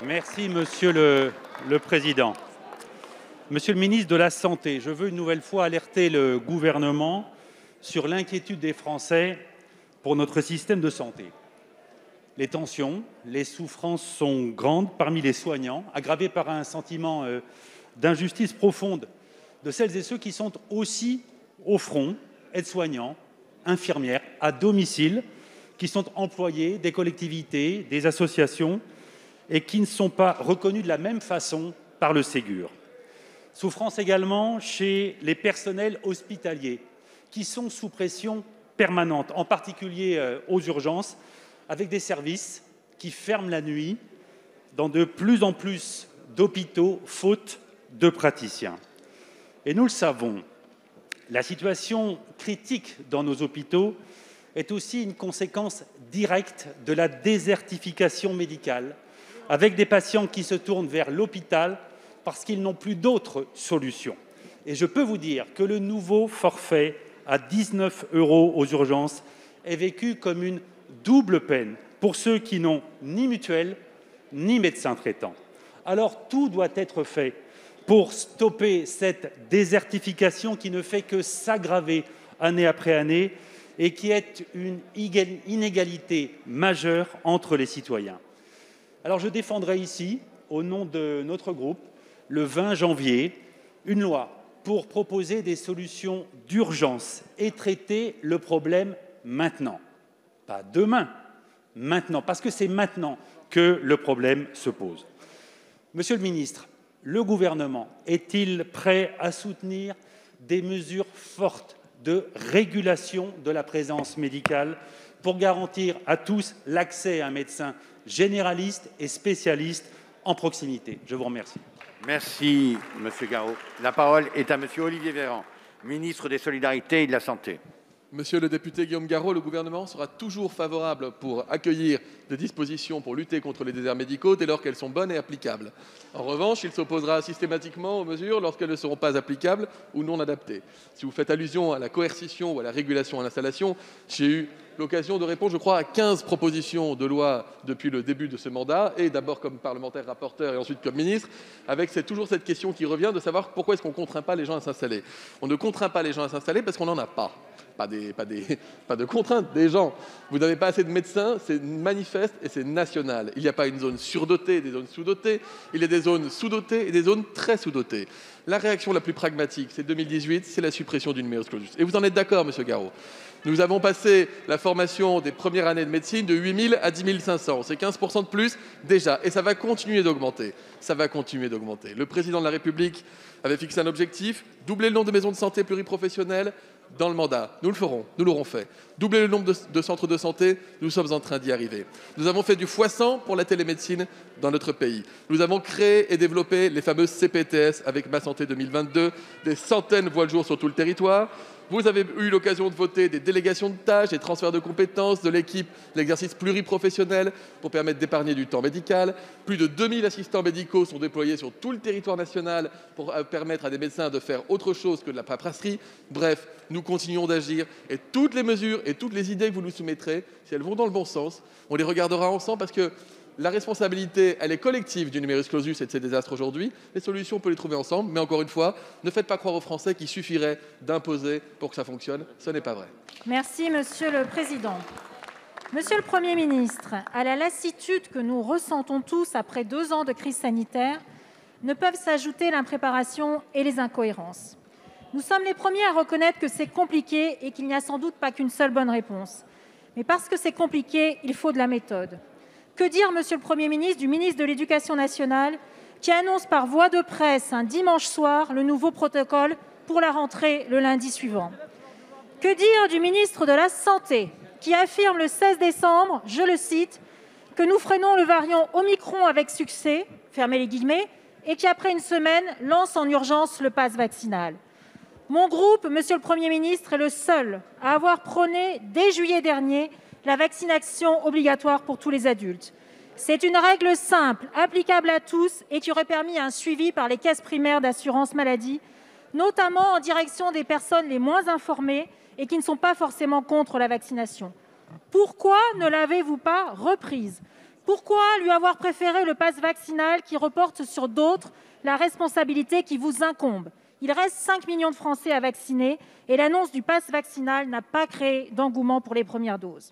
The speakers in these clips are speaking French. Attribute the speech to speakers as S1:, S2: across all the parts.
S1: Merci, Monsieur le Président. Monsieur le ministre de la Santé, je veux une nouvelle fois alerter le gouvernement sur l'inquiétude des Français pour notre système de santé. Les tensions, les souffrances sont grandes parmi les soignants, aggravées par un sentiment d'injustice profonde de celles et ceux qui sont aussi au front, aides-soignants, infirmières, à domicile, qui sont employés des collectivités, des associations et qui ne sont pas reconnus de la même façon par le Ségur. Souffrance également chez les personnels hospitaliers qui sont sous pression permanente, en particulier aux urgences, avec des services qui ferment la nuit dans de plus en plus d'hôpitaux, faute de praticiens. Et nous le savons, la situation critique dans nos hôpitaux est aussi une conséquence directe de la désertification médicale, avec des patients qui se tournent vers l'hôpital parce qu'ils n'ont plus d'autres solutions. Et je peux vous dire que le nouveau forfait à 19 € aux urgences est vécu comme une double peine pour ceux qui n'ont ni mutuelle ni médecin traitant. Alors tout doit être fait pour stopper cette désertification qui ne fait que s'aggraver année après année et qui est une inégalité majeure entre les citoyens. Alors je défendrai ici, au nom de notre groupe, le 20 janvier, une loi pour proposer des solutions d'urgence et traiter le problème maintenant. Pas demain, maintenant, parce que c'est maintenant que le problème se pose. Monsieur le ministre, le gouvernement est-il prêt à soutenir des mesures fortes de régulation de la présence médicale pour garantir à tous l'accès à un médecin généraliste et spécialiste en proximité? Je vous remercie.
S2: Merci, Monsieur Garot. La parole est à Monsieur Olivier Véran, ministre des Solidarités et de la Santé.
S3: Monsieur le député Guillaume Garot, le gouvernement sera toujours favorable pour accueillir des dispositions pour lutter contre les déserts médicaux dès lors qu'elles sont bonnes et applicables. En revanche, il s'opposera systématiquement aux mesures lorsqu'elles ne seront pas applicables ou non adaptées. Si vous faites allusion à la coercition ou à la régulation à l'installation, j'ai eu l'occasion de répondre, je crois, à 15 propositions de loi depuis le début de ce mandat, et d'abord comme parlementaire rapporteur et ensuite comme ministre, avec toujours cette question qui revient de savoir pourquoi est-ce qu'on ne contraint pas les gens à s'installer. On ne contraint pas les gens à s'installer parce qu'on n'en a pas. Pas de contraintes des gens. Vous n'avez pas assez de médecins, c'est manifeste et c'est national. Il n'y a pas une zone surdotée et des zones sous-dotées, il y a des zones sous-dotées et des zones très sous-dotées. La réaction la plus pragmatique, c'est 2018, c'est la suppression du numerus clausus. Et vous en êtes d'accord, Monsieur Garot? Nous avons passé la formation des premières années de médecine de 8 000 à 10 500. C'est 15 % de plus déjà. Et ça va continuer d'augmenter. Ça va continuer d'augmenter. Le président de la République avait fixé un objectif, doubler le nombre de maisons de santé pluriprofessionnelles dans le mandat. Nous le ferons, nous l'aurons fait. Doubler le nombre de centres de santé, nous sommes en train d'y arriver. Nous avons fait du x100 pour la télémédecine dans notre pays. Nous avons créé et développé les fameuses CPTS avec Ma Santé 2022. Des centaines voient le jour sur tout le territoire. Vous avez eu l'occasion de voter des délégations de tâches, des transferts de compétences, de l'équipe, de l'exercice pluriprofessionnel pour permettre d'épargner du temps médical. Plus de 2000 assistants médicaux sont déployés sur tout le territoire national pour permettre à des médecins de faire autre chose que de la paperasserie. Bref, nous continuons d'agir et toutes les mesures et toutes les idées que vous nous soumettrez, si elles vont dans le bon sens, on les regardera ensemble parce que la responsabilité, elle est collective du numerus clausus et de ces désastres aujourd'hui. Les solutions, on peut les trouver ensemble, mais encore une fois, ne faites pas croire aux Français qu'il suffirait d'imposer pour que ça fonctionne. Ce n'est pas vrai.
S4: Merci, Monsieur le Président. Monsieur le Premier ministre, à la lassitude que nous ressentons tous après 2 ans de crise sanitaire, ne peuvent s'ajouter l'impréparation et les incohérences. Nous sommes les premiers à reconnaître que c'est compliqué et qu'il n'y a sans doute pas qu'une seule bonne réponse. Mais parce que c'est compliqué, il faut de la méthode. Que dire, Monsieur le Premier ministre, du ministre de l'Éducation nationale qui annonce par voie de presse un dimanche soir le nouveau protocole pour la rentrée le lundi suivant? Que dire du ministre de la Santé qui affirme le 16 décembre, je le cite, que nous freinons le variant Omicron avec succès, fermez les guillemets, et qui après une semaine lance en urgence le pass vaccinal? Mon groupe, Monsieur le Premier ministre, est le seul à avoir prôné dès juillet dernier la vaccination obligatoire pour tous les adultes. C'est une règle simple, applicable à tous et qui aurait permis un suivi par les caisses primaires d'assurance maladie, notamment en direction des personnes les moins informées et qui ne sont pas forcément contre la vaccination. Pourquoi ne l'avez-vous pas reprise? Pourquoi lui avoir préféré le pass vaccinal qui reporte sur d'autres la responsabilité qui vous incombe? Il reste 5 millions de Français à vacciner et l'annonce du pass vaccinal n'a pas créé d'engouement pour les premières doses.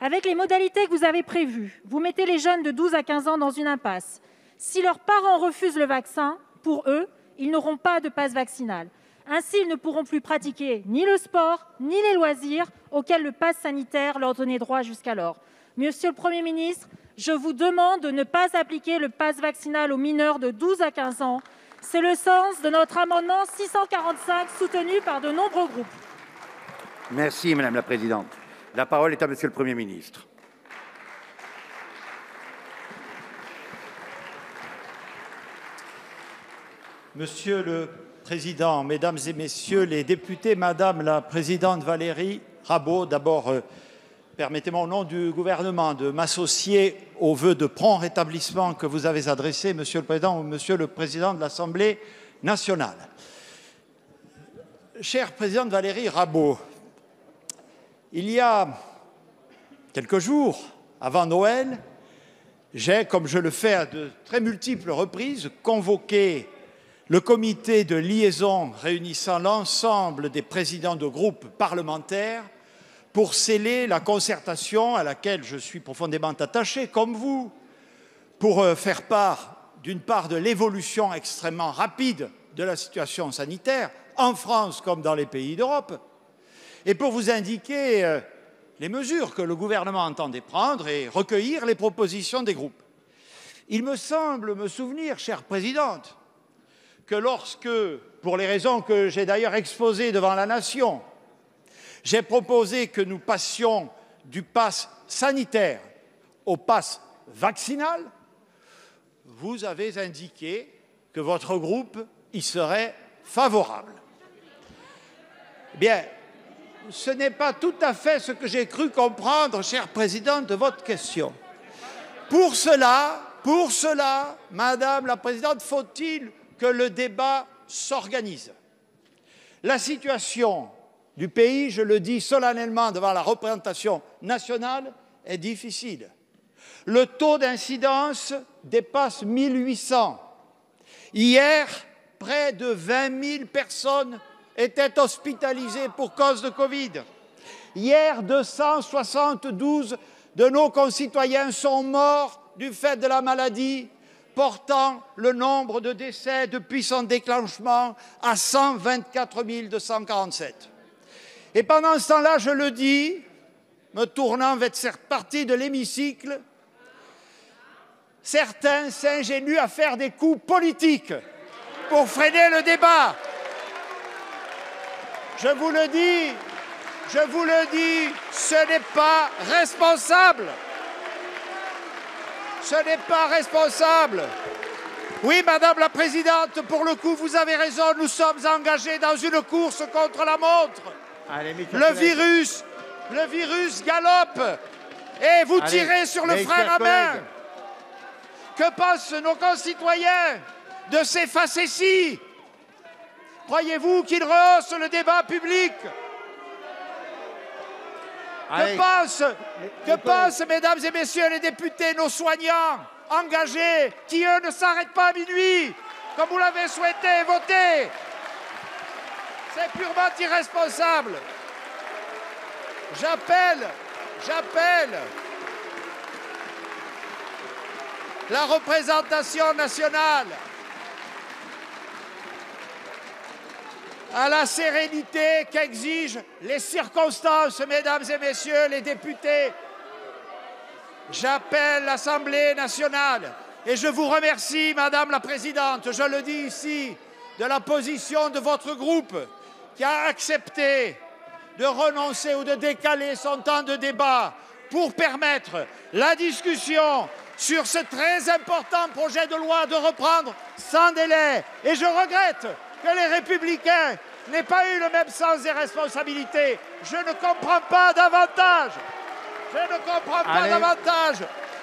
S4: Avec les modalités que vous avez prévues, vous mettez les jeunes de 12 à 15 ans dans une impasse. Si leurs parents refusent le vaccin, pour eux, ils n'auront pas de passe vaccinal. Ainsi, ils ne pourront plus pratiquer ni le sport, ni les loisirs auxquels le pass sanitaire leur donnait droit jusqu'alors. Monsieur le Premier ministre, je vous demande de ne pas appliquer le pass vaccinal aux mineurs de 12 à 15 ans. C'est le sens de notre amendement 645, soutenu par de nombreux groupes.
S2: Merci, Madame la Présidente. La parole est à Monsieur le Premier ministre.
S5: Monsieur le Président, Mesdames et Messieurs les députés, Madame la Présidente Valérie Rabault, d'abord, permettez-moi au nom du gouvernement de m'associer aux vœux de prompt rétablissement que vous avez adressés, Monsieur le Président ou Monsieur le Président de l'Assemblée nationale. Chère Présidente Valérie Rabault, il y a quelques jours, avant Noël, j'ai, comme je le fais à de très multiples reprises, convoqué le comité de liaison réunissant l'ensemble des présidents de groupes parlementaires pour sceller la concertation à laquelle je suis profondément attaché, comme vous, pour faire part, d'une part, de l'évolution extrêmement rapide de la situation sanitaire, en France comme dans les pays d'Europe, et pour vous indiquer les mesures que le gouvernement entendait prendre et recueillir les propositions des groupes. Il me semble me souvenir, chère Présidente, que lorsque, pour les raisons que j'ai d'ailleurs exposées devant la Nation, j'ai proposé que nous passions du pass sanitaire au pass vaccinal, vous avez indiqué que votre groupe y serait favorable. Bien, ce n'est pas tout à fait ce que j'ai cru comprendre, chère Présidente, de votre question. Pour cela, Madame la Présidente, faut-il que le débat s'organise. La situation du pays, je le dis solennellement devant la représentation nationale, est difficile. Le taux d'incidence dépasse 1800. Hier, près de 20 000 personnes étaient hospitalisées pour cause de Covid. Hier, 272 de nos concitoyens sont morts du fait de la maladie, portant le nombre de décès depuis son déclenchement à 124 247. Et pendant ce temps-là, je le dis, me tournant vers cette partie de l'hémicycle, certains s'ingénuent à faire des coups politiques pour freiner le débat. Je vous le dis, ce n'est pas responsable. Ce n'est pas responsable. Oui, Madame la Présidente, pour le coup, vous avez raison, nous sommes engagés dans une course contre la montre.
S2: Allez,
S5: le virus galope et vous tirez sur le frein à main. Que pensent nos concitoyens de ces facéties? Croyez-vous qu'ils rehaussent le débat public? Que pensent, mesdames et messieurs les députés, nos soignants engagés, qui, eux, ne s'arrêtent pas à minuit, comme vous l'avez souhaité et voté? C'est purement irresponsable. J'appelle la représentation nationale à la sérénité qu'exigent les circonstances, mesdames et messieurs les députés. J'appelle l'Assemblée nationale et je vous remercie, Madame la Présidente, je le dis ici, de la position de votre groupe qui a accepté de renoncer ou de décaler son temps de débat pour permettre la discussion sur ce très important projet de loi de reprendre sans délai. Et je regrette que les Républicains n'aient pas eu le même sens des responsabilités. Je ne comprends pas davantage.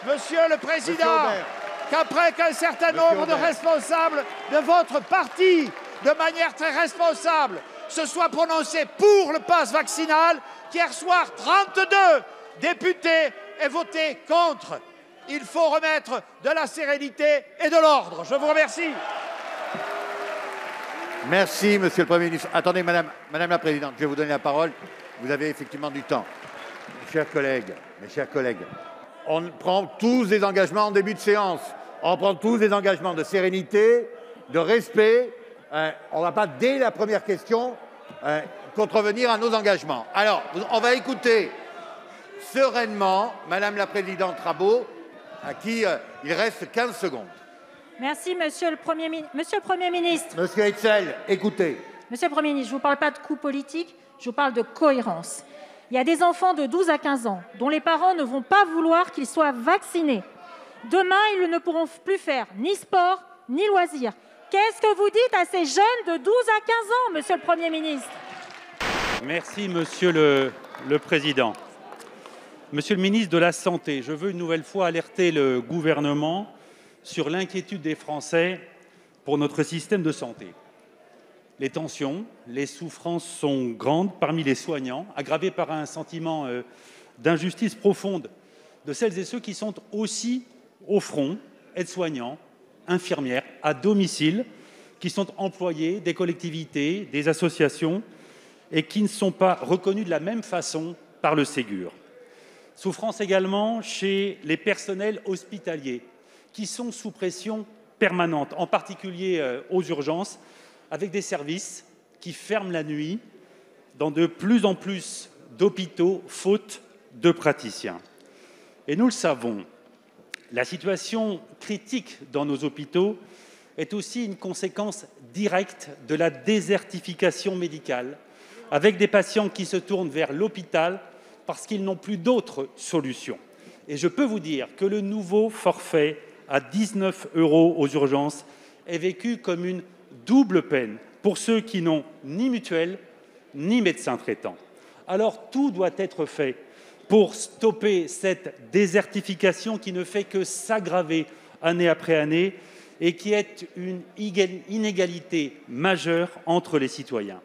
S5: Monsieur le Président, qu'après qu'un certain nombre de responsables de votre parti, de manière très responsable, se soient prononcés pour le pass vaccinal, qu'hier soir, 32 députés aient voté contre. il faut remettre de la sérénité et de l'ordre. Je vous remercie.
S2: Merci, Monsieur le Premier ministre. Attendez, Madame la Présidente, je vais vous donner la parole. Vous avez effectivement du temps. Mes chers collègues, on prend tous des engagements en début de séance. On prend tous des engagements de sérénité, de respect. On ne va pas, dès la première question, contrevenir à nos engagements. Alors, on va écouter sereinement Madame la Présidente Rabault, à qui il reste 15 secondes.
S4: Merci, Monsieur le Premier ministre.
S2: Monsieur Hetzel, écoutez.
S4: Monsieur le Premier ministre, je ne vous parle pas de coups politiques, je vous parle de cohérence. Il y a des enfants de 12 à 15 ans dont les parents ne vont pas vouloir qu'ils soient vaccinés. Demain, ils ne pourront plus faire ni sport, ni loisirs. Qu'est-ce que vous dites à ces jeunes de 12 à 15 ans, Monsieur le Premier ministre?
S1: Merci, Monsieur le Président. Monsieur le ministre de la Santé, je veux une nouvelle fois alerter le gouvernement sur l'inquiétude des Français pour notre système de santé. Les tensions, les souffrances sont grandes parmi les soignants, aggravées par un sentiment d'injustice profonde de celles et ceux qui sont aussi au front, aides-soignants, infirmières, à domicile, qui sont employés des collectivités, des associations et qui ne sont pas reconnus de la même façon par le Ségur. Souffrance également chez les personnels hospitaliers qui sont sous pression permanente, en particulier aux urgences, avec des services qui ferment la nuit dans de plus en plus d'hôpitaux, faute de praticiens. Et nous le savons, la situation critique dans nos hôpitaux est aussi une conséquence directe de la désertification médicale, avec des patients qui se tournent vers l'hôpital parce qu'ils n'ont plus d'autres solutions. Et je peux vous dire que le nouveau forfait à 19 € aux urgences est vécu comme une double peine pour ceux qui n'ont ni mutuelle ni médecin traitant. Alors tout doit être fait pour stopper cette désertification qui ne fait que s'aggraver année après année et qui est une inégalité majeure entre les citoyens.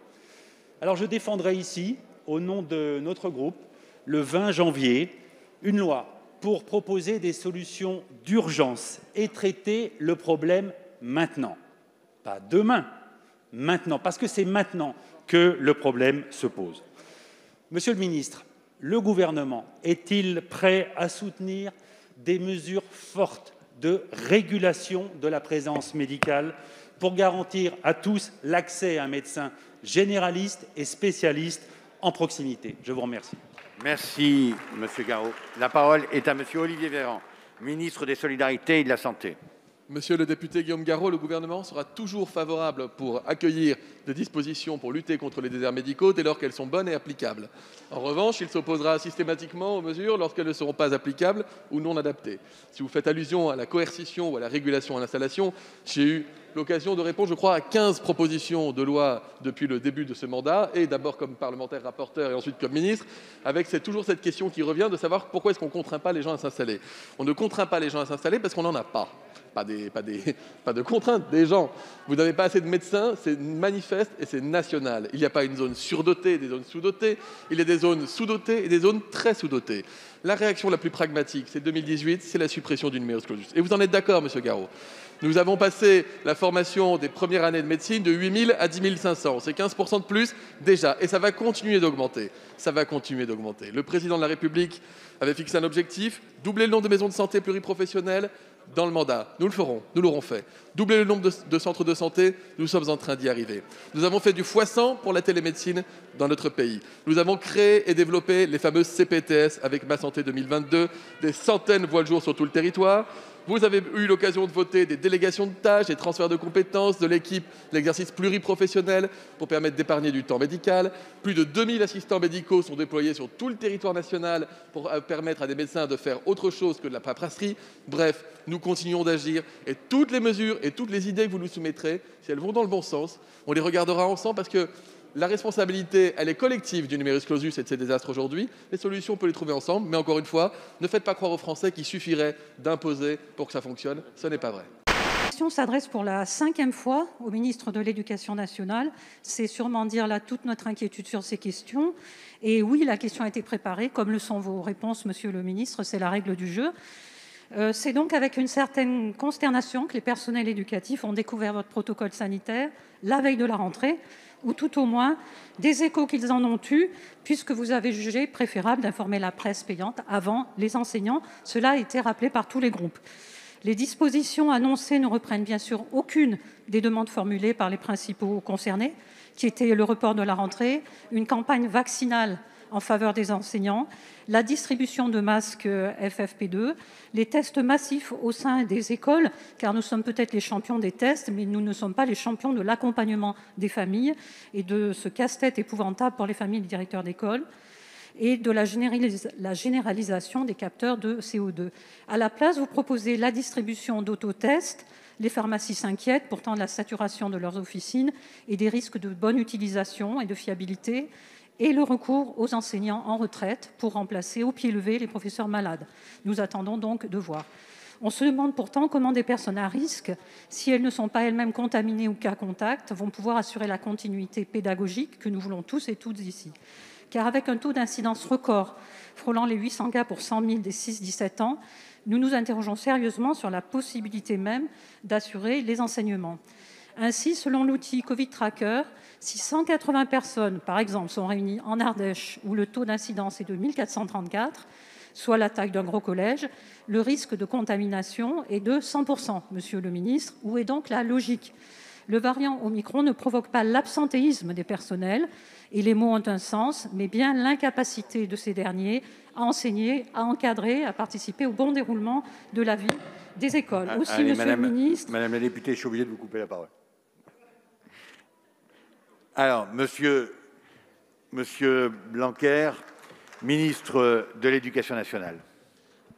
S1: Alors je défendrai ici, au nom de notre groupe, le 20 janvier, une loi pour proposer des solutions d'urgence et traiter le problème maintenant. Pas demain, maintenant, parce que c'est maintenant que le problème se pose. Monsieur le ministre, le gouvernement est-il prêt à soutenir des mesures fortes de régulation de la présence médicale pour garantir à tous l'accès à un médecin généraliste et spécialiste en proximité? Je vous remercie.
S2: Merci, Monsieur Garot. La parole est à Monsieur Olivier Véran, ministre des Solidarités et de la Santé.
S3: Monsieur le député Guillaume Garot, le gouvernement sera toujours favorable pour accueillir des dispositions pour lutter contre les déserts médicaux dès lors qu'elles sont bonnes et applicables. En revanche, il s'opposera systématiquement aux mesures lorsqu'elles ne seront pas applicables ou non adaptées. Si vous faites allusion à la coercition ou à la régulation à l'installation, j'ai eu l'occasion de répondre, je crois, à 15 propositions de loi depuis le début de ce mandat, et d'abord comme parlementaire rapporteur et ensuite comme ministre, avec toujours cette question qui revient de savoir pourquoi est-ce qu'on ne contraint pas les gens à s'installer. On ne contraint pas les gens à s'installer parce qu'on n'en a pas. Pas de contraintes des gens. Vous n'avez pas assez de médecins, c'est manifeste et c'est national. Il n'y a pas une zone surdotée et des zones sous-dotées, il y a des zones sous-dotées et des zones très sous-dotées. La réaction la plus pragmatique, c'est 2018, c'est la suppression du numerus clausus. Et vous en êtes d'accord, Monsieur Garot? Nous avons passé la formation des premières années de médecine de 8 000 à 10 500. C'est 15% de plus déjà. Et ça va continuer d'augmenter. Ça va continuer d'augmenter. Le président de la République avait fixé un objectif, doubler le nombre de maisons de santé pluriprofessionnelles dans le mandat. Nous le ferons, nous l'aurons fait. Doubler le nombre de centres de santé, nous sommes en train d'y arriver. Nous avons fait du x100 pour la télémédecine dans notre pays. Nous avons créé et développé les fameuses CPTS avec Ma Santé 2022. Des centaines voient le jour sur tout le territoire. Vous avez eu l'occasion de voter des délégations de tâches, des transferts de compétences, de l'équipe, l'exercice pluriprofessionnel pour permettre d'épargner du temps médical. Plus de 2000 assistants médicaux sont déployés sur tout le territoire national pour permettre à des médecins de faire autre chose que de la paperasserie. Bref, nous continuons d'agir et toutes les mesures et toutes les idées que vous nous soumettrez, si elles vont dans le bon sens, on les regardera ensemble parce que la responsabilité, elle est collective du numerus clausus et de ces désastres aujourd'hui. Les solutions, on peut les trouver ensemble, mais encore une fois, ne faites pas croire aux Français qu'il suffirait d'imposer pour que ça fonctionne. Ce n'est pas vrai.
S6: La question s'adresse pour la 5e fois au ministre de l'Éducation nationale. C'est sûrement dire là toute notre inquiétude sur ces questions. Et oui, la question a été préparée, comme le sont vos réponses, Monsieur le ministre, c'est la règle du jeu. C'est donc avec une certaine consternation que les personnels éducatifs ont découvert votre protocole sanitaire la veille de la rentrée, ou tout au moins des échos qu'ils en ont eus, puisque vous avez jugé préférable d'informer la presse payante avant les enseignants. Cela a été rappelé par tous les groupes. Les dispositions annoncées ne reprennent bien sûr aucune des demandes formulées par les principaux concernés, qui étaient le report de la rentrée, une campagne vaccinale en faveur des enseignants, la distribution de masques FFP2, les tests massifs au sein des écoles, car nous sommes peut-être les champions des tests, mais nous ne sommes pas les champions de l'accompagnement des familles et de ce casse-tête épouvantable pour les familles et les directeurs d'école, et de la généralisation des capteurs de CO2. À la place, vous proposez la distribution d'autotests. Les pharmacies s'inquiètent pourtant de la saturation de leurs officines et des risques de bonne utilisation et de fiabilité, et le recours aux enseignants en retraite pour remplacer au pied levé les professeurs malades. Nous attendons donc de voir. On se demande pourtant comment des personnes à risque, si elles ne sont pas elles-mêmes contaminées ou cas contact, vont pouvoir assurer la continuité pédagogique que nous voulons tous et toutes ici. Car avec un taux d'incidence record frôlant les 800 cas pour 100 000 des 6-17 ans, nous nous interrogeons sérieusement sur la possibilité même d'assurer les enseignements. Ainsi, selon l'outil Covid Tracker, si 180 personnes, par exemple, sont réunies en Ardèche, où le taux d'incidence est de 1434, soit la taille d'un gros collège, le risque de contamination est de 100%. Monsieur le ministre, où est donc la logique ? Le variant Omicron ne provoque pas l'absentéisme des personnels, et les mots ont un sens, mais bien l'incapacité de ces derniers à enseigner, à encadrer, à participer au bon déroulement de la vie des écoles. Aussi,
S2: Allez,
S6: monsieur le ministre...
S2: Madame la députée, je suis obligé de vous couper la parole. Alors, monsieur Blanquer, ministre de l'Éducation nationale.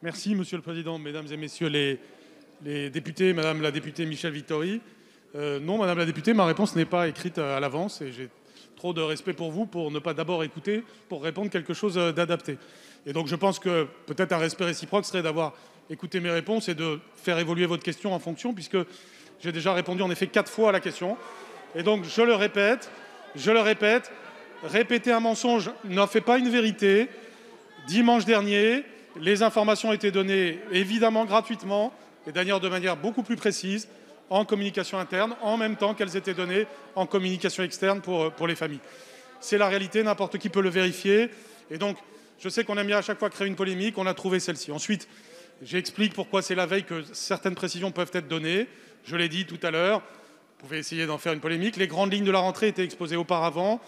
S7: Merci, Monsieur le Président. Mesdames et Messieurs les députés, Madame la députée Michèle Victory. Non, Madame la députée, ma réponse n'est pas écrite à l'avance et j'ai trop de respect pour vous pour ne pas d'abord écouter pour répondre quelque chose d'adapté. Et donc je pense que peut-être un respect réciproque serait d'avoir écouté mes réponses et de faire évoluer votre question en fonction, puisque j'ai déjà répondu en effet 4 fois à la question. Et donc je le répète, répéter un mensonge n'en fait pas une vérité. Dimanche dernier, les informations ont été données évidemment gratuitement et d'ailleurs de manière beaucoup plus précise en communication interne, en même temps qu'elles étaient données en communication externe pour les familles. C'est la réalité, n'importe qui peut le vérifier. Et donc, je sais qu'on aime bien à chaque fois créer une polémique, on a trouvé celle-ci. Ensuite, j'explique pourquoi c'est la veille que certaines précisions peuvent être données. Je l'ai dit tout à l'heure, vous pouvez essayer d'en faire une polémique. Les grandes lignes de la rentrée étaient exposées auparavant.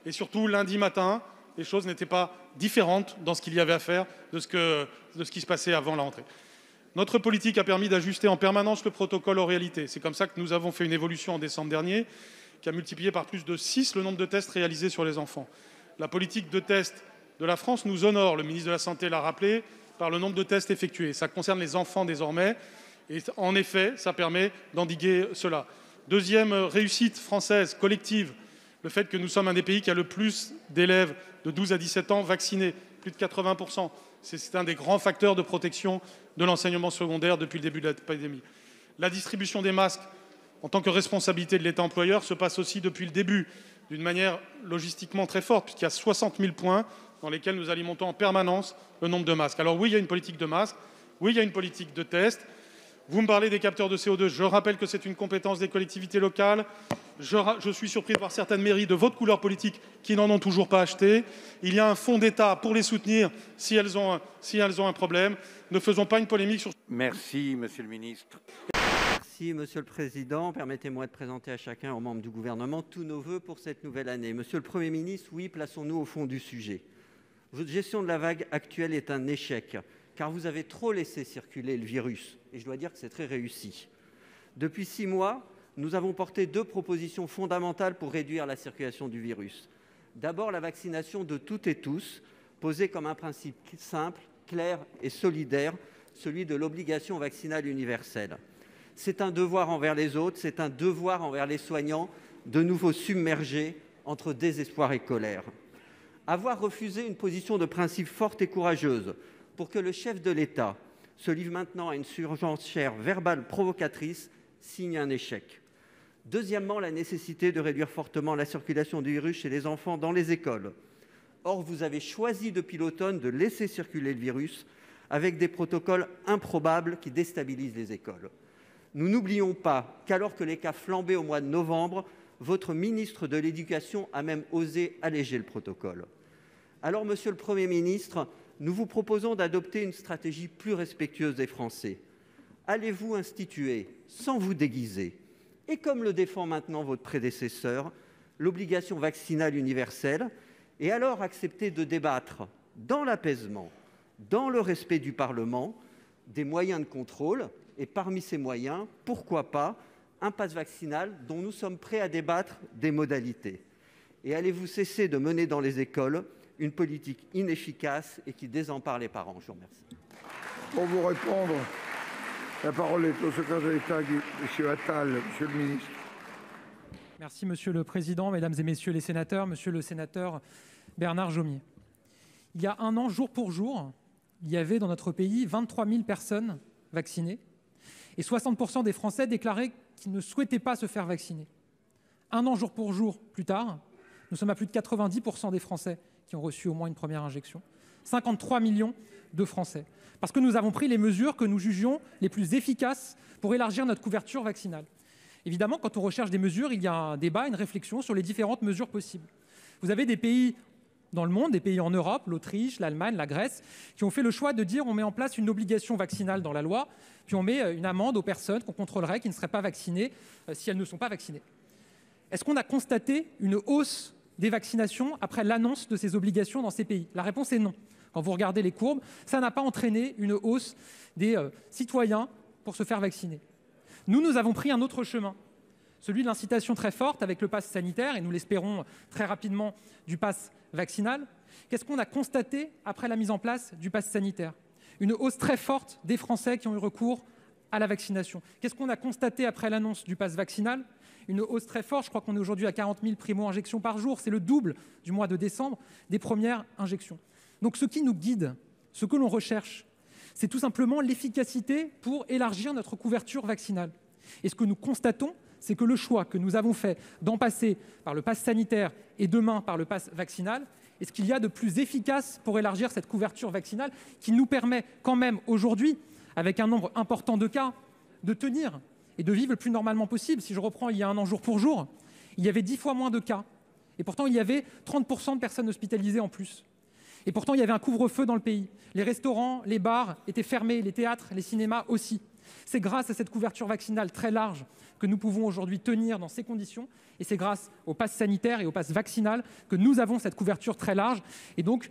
S7: Et surtout, lundi matin, les choses n'étaient pas différentes dans ce qu'il y avait à faire de ce qui se passait avant la rentrée. Notre politique a permis d'ajuster en permanence le protocole aux réalités. C'est comme ça que nous avons fait une évolution en décembre dernier qui a multiplié par plus de 6 le nombre de tests réalisés sur les enfants. La politique de tests de la France nous honore, le ministre de la Santé l'a rappelé, par le nombre de tests effectués. Ça concerne les enfants désormais et en effet, ça permet d'endiguer cela. Deuxième réussite française collective, le fait que nous sommes un des pays qui a le plus d'élèves de 12 à 17 ans vaccinés, plus de 80%. C'est un des grands facteurs de protection de l'enseignement secondaire depuis le début de la pandémie. La distribution des masques, en tant que responsabilité de l'État employeur, se passe aussi depuis le début, d'une manière logistiquement très forte, puisqu'il y a 60 000 points dans lesquels nous alimentons en permanence le nombre de masques. Alors oui, il y a une politique de masques, oui, il y a une politique de tests. Vous me parlez des capteurs de CO2, je rappelle que c'est une compétence des collectivités locales. Je suis surpris de voir certaines mairies de votre couleur politique qui n'en ont toujours pas acheté. Il y a un fonds d'État pour les soutenir si elles ont un problème. Ne faisons pas une polémique sur...
S2: Merci, Monsieur le ministre.
S8: Merci, Monsieur le Président. Permettez-moi de présenter à chacun, aux membres du gouvernement, tous nos vœux pour cette nouvelle année. Monsieur le Premier ministre, oui, plaçons-nous au fond du sujet. Votre gestion de la vague actuelle est un échec, car vous avez trop laissé circuler le virus. Et je dois dire que c'est très réussi. Depuis 6 mois, nous avons porté 2 propositions fondamentales pour réduire la circulation du virus. D'abord, la vaccination de toutes et tous, posée comme un principe simple, clair et solidaire, celui de l'obligation vaccinale universelle. C'est un devoir envers les autres, c'est un devoir envers les soignants, de nouveau submergés entre désespoir et colère. Avoir refusé une position de principe forte et courageuse pour que le chef de l'État se livre maintenant à une surenchère verbale provocatrice signe un échec. Deuxièmement, la nécessité de réduire fortement la circulation du virus chez les enfants dans les écoles. Or, vous avez choisi depuis l'automne de laisser circuler le virus avec des protocoles improbables qui déstabilisent les écoles. Nous n'oublions pas qu'alors que les cas flambaient au mois de novembre, votre ministre de l'Éducation a même osé alléger le protocole. Alors, Monsieur le Premier ministre, nous vous proposons d'adopter une stratégie plus respectueuse des Français. Allez-vous instituer, sans vous déguiser, et comme le défend maintenant votre prédécesseur, l'obligation vaccinale universelle, et alors accepter de débattre dans l'apaisement, dans le respect du Parlement, des moyens de contrôle, et parmi ces moyens, pourquoi pas, un pass vaccinal dont nous sommes prêts à débattre des modalités. Et allez-vous cesser de mener dans les écoles une politique inefficace et qui désempare les parents? Je vous remercie.
S9: Pour vous répondre, la parole est au secrétaire d'État, M. Attal. Monsieur le ministre.
S10: Merci, Monsieur le Président, Mesdames et Messieurs les sénateurs, Monsieur le sénateur Bernard Jomier. Il y a un an, jour pour jour, il y avait dans notre pays 23 000 personnes vaccinées et 60% des Français déclaraient qu'ils ne souhaitaient pas se faire vacciner. Un an, jour pour jour, plus tard, nous sommes à plus de 90% des Français qui ont reçu au moins une première injection. 53 millions de Français. Parce que nous avons pris les mesures que nous jugions les plus efficaces pour élargir notre couverture vaccinale. Évidemment, quand on recherche des mesures, il y a un débat, une réflexion sur les différentes mesures possibles. Vous avez des pays dans le monde, des pays en Europe, l'Autriche, l'Allemagne, la Grèce, qui ont fait le choix de dire on met en place une obligation vaccinale dans la loi, puis on met une amende aux personnes qu'on contrôlerait qui ne seraient pas vaccinées si elles ne sont pas vaccinées. Est-ce qu'on a constaté une hausse des vaccinations après l'annonce de ces obligations dans ces pays? La réponse est non. Quand vous regardez les courbes, ça n'a pas entraîné une hausse des citoyens pour se faire vacciner. Nous avons pris un autre chemin, celui de l'incitation très forte avec le pass sanitaire, et nous l'espérons très rapidement du pass vaccinal. Qu'est-ce qu'on a constaté après la mise en place du pass sanitaire? Une hausse très forte des Français qui ont eu recours à la vaccination. Qu'est-ce qu'on a constaté après l'annonce du pass vaccinal? Une hausse très forte, je crois qu'on est aujourd'hui à 40 000 primo-injections par jour, c'est le double du mois de décembre des premières injections. Donc ce qui nous guide, ce que l'on recherche, c'est tout simplement l'efficacité pour élargir notre couverture vaccinale. Et ce que nous constatons, c'est que le choix que nous avons fait d'en passer par le pass sanitaire et demain par le pass vaccinal est ce qu'il y a de plus efficace pour élargir cette couverture vaccinale qui nous permet quand même aujourd'hui, avec un nombre important de cas, de tenir et de vivre le plus normalement possible. Si je reprends il y a un an jour pour jour, il y avait 10 fois moins de cas. Et pourtant, il y avait 30% de personnes hospitalisées en plus. Et pourtant, il y avait un couvre-feu dans le pays. Les restaurants, les bars étaient fermés, les théâtres, les cinémas aussi. C'est grâce à cette couverture vaccinale très large que nous pouvons aujourd'hui tenir dans ces conditions. Et c'est grâce au pass sanitaire et au pass vaccinal que nous avons cette couverture très large. Et donc,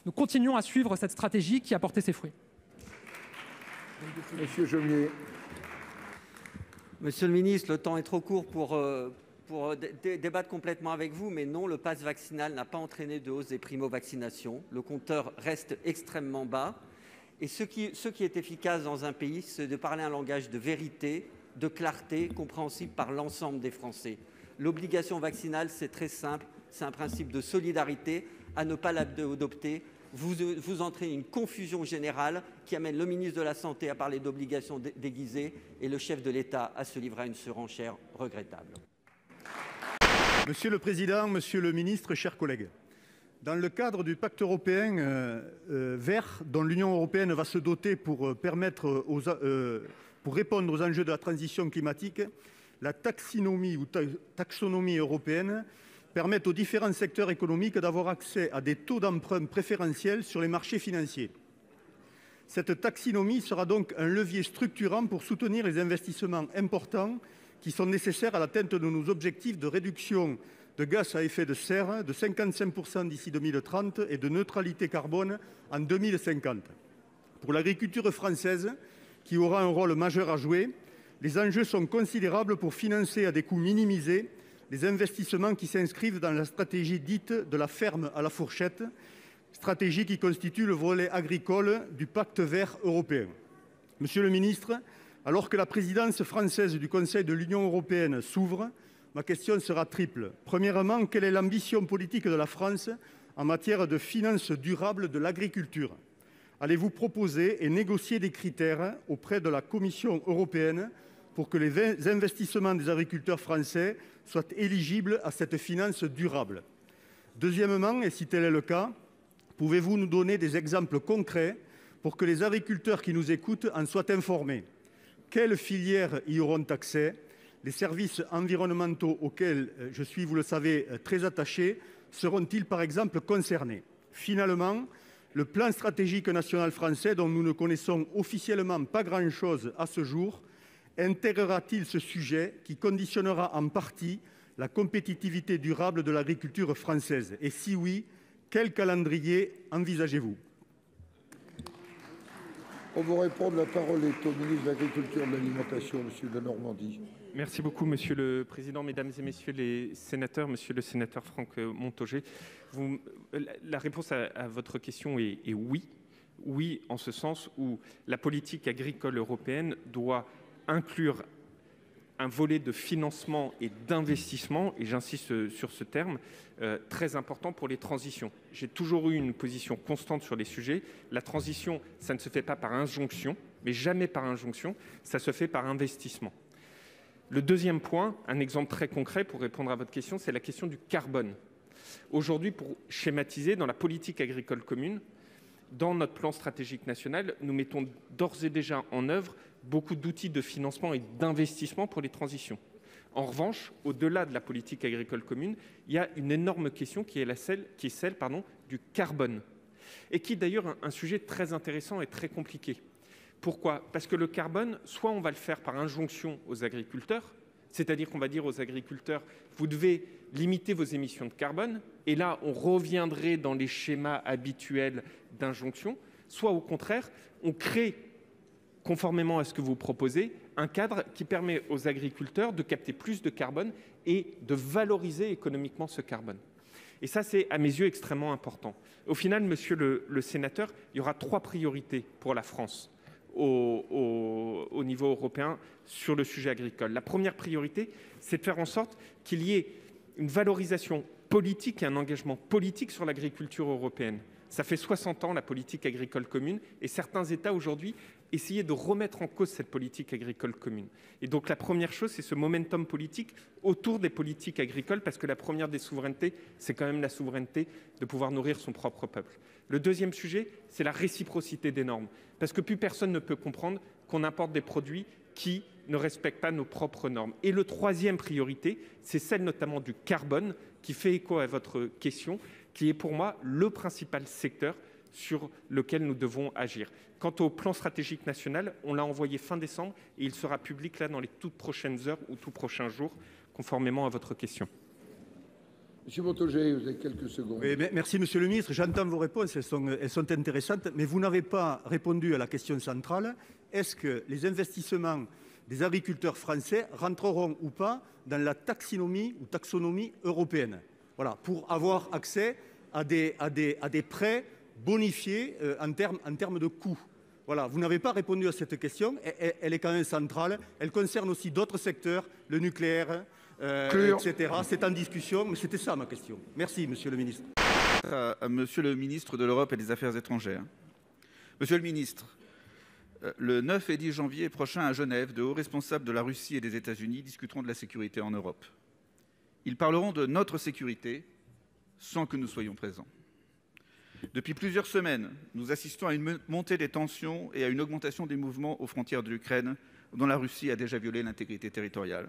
S10: nous continuons à suivre cette stratégie qui a porté ses fruits.
S9: Monsieur Jomier.
S8: Monsieur le ministre, le temps est trop court pour débattre complètement avec vous, mais non, le pass vaccinal n'a pas entraîné de hausse des primo-vaccinations. Le compteur reste extrêmement bas. Et ce qui est efficace dans un pays, c'est de parler un langage de vérité, de clarté, compréhensible par l'ensemble des Français. L'obligation vaccinale, c'est très simple, c'est un principe de solidarité. À ne pas l'adopter, vous entrez une confusion générale qui amène le ministre de la Santé à parler d'obligations déguisées et le chef de l'État à se livrer à une surenchère regrettable.
S11: Monsieur le Président, Monsieur le Ministre, chers collègues, dans le cadre du pacte européen vert dont l'Union européenne va se doter pour répondre aux enjeux de la transition climatique, la taxinomie ou taxonomie européenne permet aux différents secteurs économiques d'avoir accès à des taux d'emprunt préférentiels sur les marchés financiers. Cette taxinomie sera donc un levier structurant pour soutenir les investissements importants qui sont nécessaires à l'atteinte de nos objectifs de réduction de gaz à effet de serre de 55% d'ici 2030 et de neutralité carbone en 2050. Pour l'agriculture française, qui aura un rôle majeur à jouer, les enjeux sont considérables pour financer à des coûts minimisés les investissements qui s'inscrivent dans la stratégie dite de la ferme à la fourchette, stratégie qui constitue le volet agricole du pacte vert européen. Monsieur le ministre, alors que la présidence française du Conseil de l'Union européenne s'ouvre, ma question sera triple. Premièrement, quelle est l'ambition politique de la France en matière de finances durables de l'agriculture? Allez-vous proposer et négocier des critères auprès de la Commission européenne pour que les investissements des agriculteurs français soient éligibles à cette finance durable? Deuxièmement, et si tel est le cas, pouvez-vous nous donner des exemples concrets pour que les agriculteurs qui nous écoutent en soient informés. Quelles filières y auront accès? Les services environnementaux auxquels je suis, vous le savez, très attaché, seront-ils par exemple concernés? Finalement, le plan stratégique national français, dont nous ne connaissons officiellement pas grand-chose à ce jour, intégrera-t-il ce sujet qui conditionnera en partie la compétitivité durable de l'agriculture française? Et si oui, quel calendrier envisagez-vous?
S9: Pour vous répondre, la parole est au ministre de l'Agriculture et de l'Alimentation, M. Denormandie.
S12: Merci beaucoup, Monsieur le Président, Mesdames et Messieurs les sénateurs, Monsieur le sénateur Franck Montaugé. La réponse à votre question est oui. Oui, en ce sens où la politique agricole européenne doit inclure un volet de financement et d'investissement, et j'insiste sur ce terme, très important pour les transitions. J'ai toujours eu une position constante sur les sujets. La transition, ça ne se fait pas par injonction, mais jamais par injonction, ça se fait par investissement. Le deuxième point, un exemple très concret pour répondre à votre question, c'est la question du carbone. Aujourd'hui, pour schématiser, dans la politique agricole commune, dans notre plan stratégique national, nous mettons d'ores et déjà en œuvre beaucoup d'outils de financement et d'investissement pour les transitions. En revanche, au-delà de la politique agricole commune, il y a une énorme question qui est celle du carbone, et qui est d'ailleurs un sujet très intéressant et très compliqué. Pourquoi? Parce que le carbone, soit on va le faire par injonction aux agriculteurs, c'est-à-dire qu'on va dire aux agriculteurs, vous devez limiter vos émissions de carbone, et là, on reviendrait dans les schémas habituels d'injonction, soit au contraire, on crée, conformément à ce que vous proposez, un cadre qui permet aux agriculteurs de capter plus de carbone et de valoriser économiquement ce carbone. Et ça, c'est à mes yeux extrêmement important. Au final, monsieur le sénateur, il y aura 3 priorités pour la France au niveau européen sur le sujet agricole. La première priorité, c'est de faire en sorte qu'il y ait une valorisation politique et un engagement politique sur l'agriculture européenne. Ça fait 60 ans, la politique agricole commune, et certains États aujourd'hui essayaient de remettre en cause cette politique agricole commune. Et donc la première chose, c'est ce momentum politique autour des politiques agricoles, parce que la première des souverainetés, c'est quand même la souveraineté de pouvoir nourrir son propre peuple. Le deuxième sujet, c'est la réciprocité des normes, parce que plus personne ne peut comprendre qu'on importe des produits qui ne respectent pas nos propres normes. Et le troisième priorité, c'est celle notamment du carbone, qui fait écho à votre question, qui est pour moi le principal secteur sur lequel nous devons agir. Quant au plan stratégique national, on l'a envoyé fin décembre et il sera public là dans les toutes prochaines heures ou tout prochains jours, conformément à votre question.
S9: Monsieur Montaugé, vous avez quelques secondes.
S11: Oui, merci, Monsieur le ministre. J'entends vos réponses, elles sont intéressantes, mais vous n'avez pas répondu à la question centrale. Est-ce que les investissements des agriculteurs français rentreront ou pas dans la taxonomie ou taxonomie européenne? Voilà, pour avoir accès à des prêts bonifiés en termes de coûts. Voilà, vous n'avez pas répondu à cette question, elle est quand même centrale, elle concerne aussi d'autres secteurs, le nucléaire, etc. C'est en discussion, mais c'était ça ma question. Merci, Monsieur le ministre.
S13: Monsieur le ministre de l'Europe et des Affaires étrangères. Monsieur le ministre, le 9 et 10 janvier prochain à Genève, de hauts responsables de la Russie et des États-Unis discuteront de la sécurité en Europe. Ils parleront de notre sécurité sans que nous soyons présents. Depuis plusieurs semaines, nous assistons à une montée des tensions et à une augmentation des mouvements aux frontières de l'Ukraine, dont la Russie a déjà violé l'intégrité territoriale.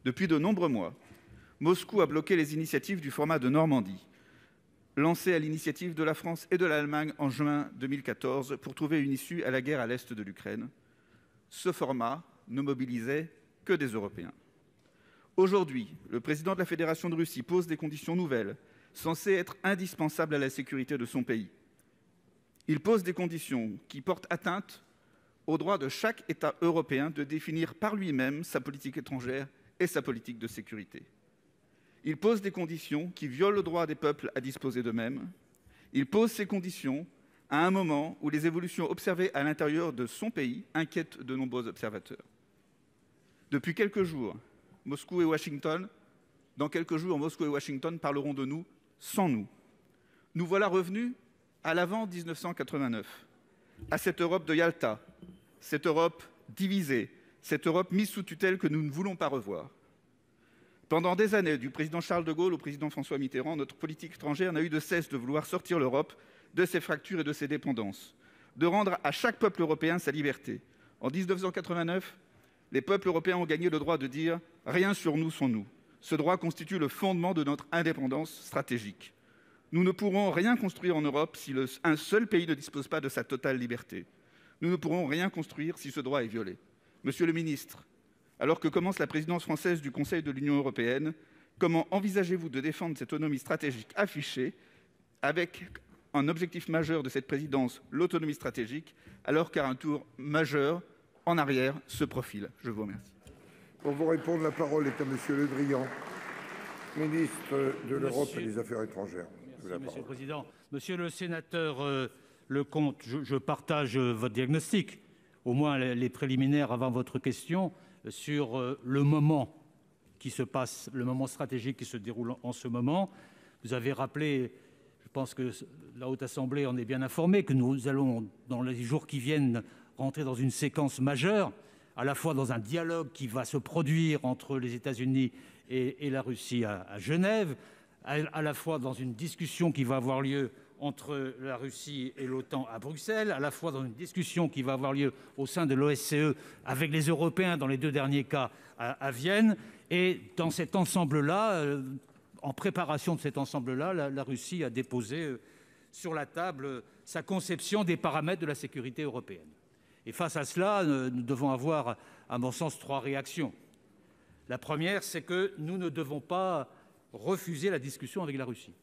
S13: Depuis de nombreux mois, Moscou a bloqué les initiatives du format de Normandie, lancé à l'initiative de la France et de l'Allemagne en juin 2014 pour trouver une issue à la guerre à l'est de l'Ukraine. Ce format ne mobilisait que des Européens. Aujourd'hui, le président de la Fédération de Russie pose des conditions nouvelles, censées être indispensables à la sécurité de son pays. Il pose des conditions qui portent atteinte au droit de chaque État européen de définir par lui-même sa politique étrangère et sa politique de sécurité. Il pose des conditions qui violent le droit des peuples à disposer d'eux-mêmes. Il pose ces conditions à un moment où les évolutions observées à l'intérieur de son pays inquiètent de nombreux observateurs. Depuis quelques jours, dans quelques jours, Moscou et Washington parleront de nous sans nous. Nous voilà revenus à l'avant 1989, à cette Europe de Yalta, cette Europe divisée, cette Europe mise sous tutelle que nous ne voulons pas revoir. Pendant des années, du président Charles de Gaulle au président François Mitterrand, notre politique étrangère n'a eu de cesse de vouloir sortir l'Europe de ses fractures et de ses dépendances. de rendre à chaque peuple européen sa liberté. En 1989, les peuples européens ont gagné le droit de dire « rien sur nous sans nous ». Ce droit constitue le fondement de notre indépendance stratégique. Nous ne pourrons rien construire en Europe si un seul pays ne dispose pas de sa totale liberté. Nous ne pourrons rien construire si ce droit est violé. Monsieur le ministre, alors que commence la présidence française du Conseil de l'Union européenne, comment envisagez-vous de défendre cette autonomie stratégique affichée avec un objectif majeur de cette présidence, l'autonomie stratégique, alors qu'un tour majeur en arrière se profile? Je vous remercie.
S9: Pour vous répondre, la parole est à Monsieur Le Drian, ministre de l'Europe et des Affaires étrangères.
S14: Merci, Monsieur le Président. Monsieur le sénateur Lecomte, je partage votre diagnostic, au moins les préliminaires avant votre question, sur le moment qui se passe, le moment stratégique qui se déroule en ce moment. Vous avez rappelé, je pense que la Haute Assemblée en est bien informée, que nous allons, dans les jours qui viennent, rentrer dans une séquence majeure, à la fois dans un dialogue qui va se produire entre les États-Unis et la Russie à Genève, à la fois dans une discussion qui va avoir lieu entre la Russie et l'OTAN à Bruxelles, à la fois dans une discussion qui va avoir lieu au sein de l'OSCE avec les Européens dans les deux derniers cas à Vienne. Et dans cet ensemble-là, en préparation de cet ensemble-là, la Russie a déposé sur la table sa conception des paramètres de la sécurité européenne. Et face à cela, nous devons avoir, à mon sens, trois réactions. La première, c'est que nous ne devons pas refuser la discussion avec la Russie.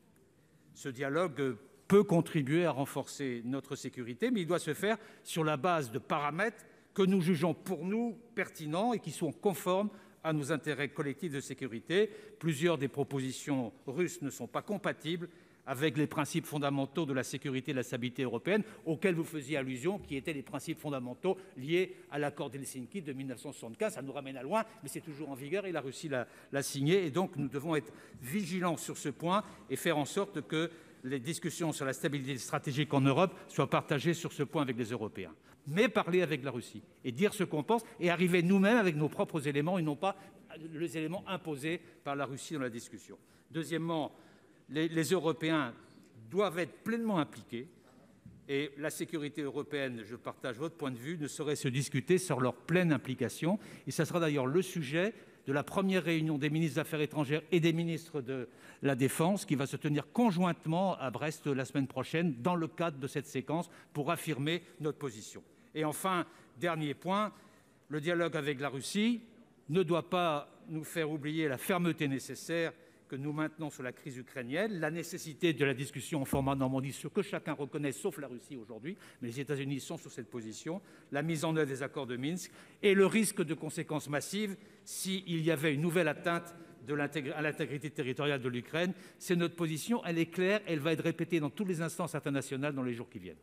S14: Ce dialogue peut contribuer à renforcer notre sécurité, mais il doit se faire sur la base de paramètres que nous jugeons pour nous pertinents et qui sont conformes à nos intérêts collectifs de sécurité. Plusieurs des propositions russes ne sont pas compatibles avec les principes fondamentaux de la sécurité et de la stabilité européenne, auxquels vous faisiez allusion, qui étaient les principes fondamentaux liés à l'accord d'Helsinki de 1975. Ça nous ramène à loin, mais c'est toujours en vigueur et la Russie l'a signé. Et donc, nous devons être vigilants sur ce point et faire en sorte que les discussions sur la stabilité stratégique en Europe soient partagées sur ce point avec les Européens. Mais parler avec la Russie et dire ce qu'on pense et arriver nous-mêmes avec nos propres éléments et non pas les éléments imposés par la Russie dans la discussion. Deuxièmement, les Européens doivent être pleinement impliqués et la sécurité européenne, je partage votre point de vue, ne saurait se discuter sans leur pleine implication. Et ça sera d'ailleurs le sujet de la première réunion des ministres des Affaires étrangères et des ministres de la Défense qui va se tenir conjointement à Brest la semaine prochaine dans le cadre de cette séquence pour affirmer notre position. Et enfin, dernier point, le dialogue avec la Russie ne doit pas nous faire oublier la fermeté nécessaire que nous maintenons sur la crise ukrainienne, la nécessité de la discussion en format Normandie, ce que chacun reconnaît, sauf la Russie aujourd'hui, mais les États-Unis sont sur cette position, la mise en œuvre des accords de Minsk et le risque de conséquences massives s'il y avait une nouvelle atteinte à l'intégrité territoriale de l'Ukraine. C'est notre position, elle est claire, elle va être répétée dans toutes les instances internationales dans les jours qui viennent.